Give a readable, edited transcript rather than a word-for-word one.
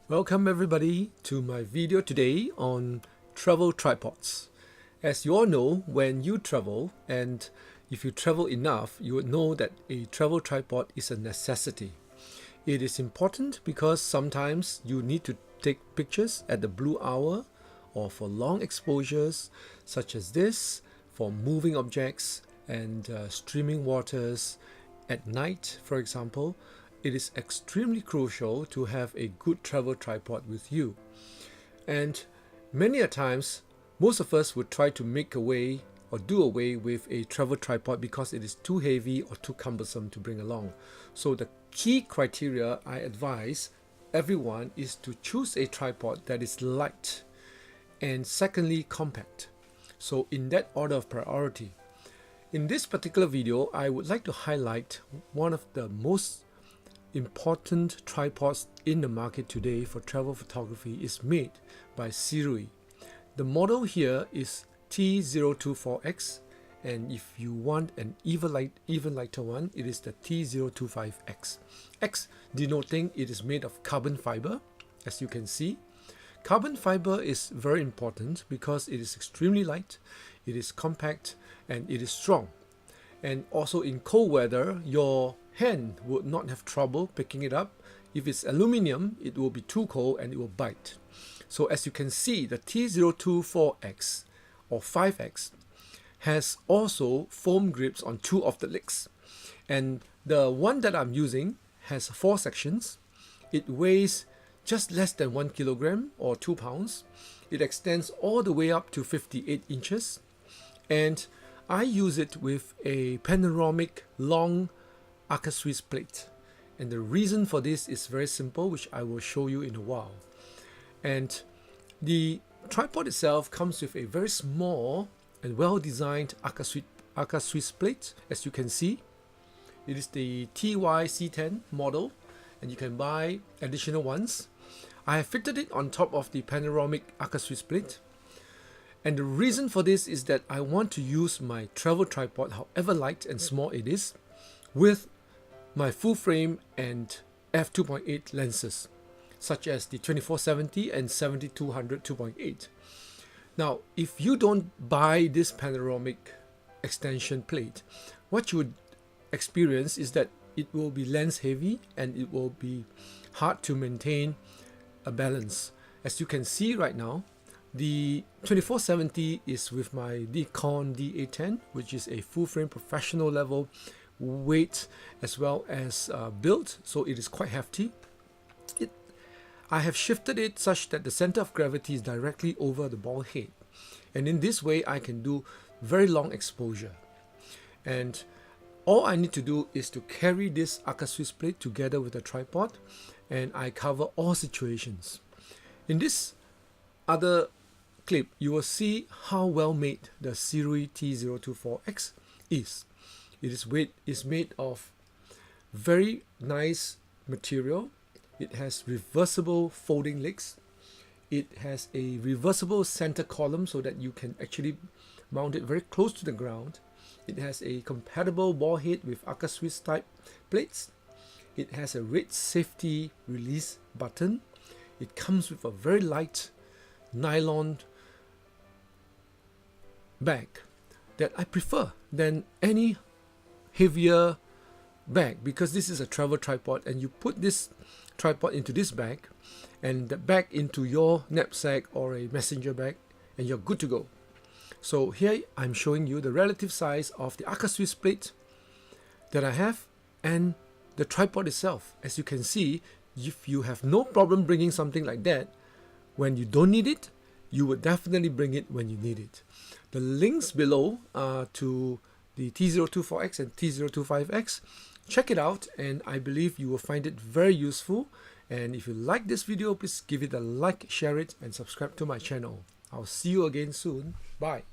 Welcome everybody to my video today on travel tripods. As you all know, when you travel, and if you travel enough, you would know that a travel tripod is a necessity. It is important because sometimes you need to take pictures at the blue hour or for long exposures such as this, for moving objects and streaming waters at night, for example. It is extremely crucial to have a good travel tripod with you. And many a times, most of us would try to make away or do away with a travel tripod because it is too heavy or too cumbersome to bring along. So the key criteria I advise everyone is to choose a tripod that is light and secondly compact. So in that order of priority. In this particular video, I would like to highlight one of the most important tripods in the market today for travel photography is made by Sirui. The model here is T024X, and if you want an even lighter one, it is the T025X. X denoting it is made of carbon fiber. As you can see, carbon fiber is very important because it is extremely light, it is compact, and it is strong. And also in cold weather, your hand would not have trouble picking it up. If it's aluminium, it will be too cold and it will bite. So as you can see, the T024X or 5X has also foam grips on two of the legs. And the one that I'm using has 4 sections. It weighs just less than 1 kilogram or 2 pounds. It extends all the way up to 58 inches. And I use it with a panoramic long arca-swiss plate, and the reason for this is very simple, which I will show you in a while. And the tripod itself comes with a very small and well-designed arca-swiss plate. As you can see, it is the TY-C10 model, and you can buy additional ones. I have fitted it on top of the panoramic arca-swiss plate. And the reason for this is that I want to use my travel tripod, however light and small it is, with my full frame and f2.8 lenses, such as the 2470 and 7200 2.8. Now, if you don't buy this panoramic extension plate, what you would experience is that it will be lens heavy and it will be hard to maintain a balance. As you can see right now, the 2470 is with my Nikon D810, which is a full frame professional level weight as well as build, so it is quite hefty. I have shifted it such that the center of gravity is directly over the ball head, and in this way I can do very long exposure. And all I need to do is to carry this arca-swiss plate together with the tripod, and I cover all situations. In this other clip, you will see how well made the Sirui T024X is. It is made of very nice material. It has reversible folding legs. It has a reversible center column so that you can actually mount it very close to the ground. It has a compatible ball head with arca-swiss type plates. It has a red safety release button. It comes with a very light nylon bag that I prefer than any heavier bag, because this is a travel tripod and you put this tripod into this bag and the bag into your knapsack or a messenger bag and you're good to go. So here I'm showing you the relative size of the arca-swiss plate that I have and the tripod itself. As you can see, if you have no problem bringing something like that when you don't need it, you would definitely bring it when you need it. The links below to the T024X and T025X. Check it out, and I believe you will find it very useful. And if you like this video, please give it a like, share it, and subscribe to my channel. I'll see you again soon. Bye.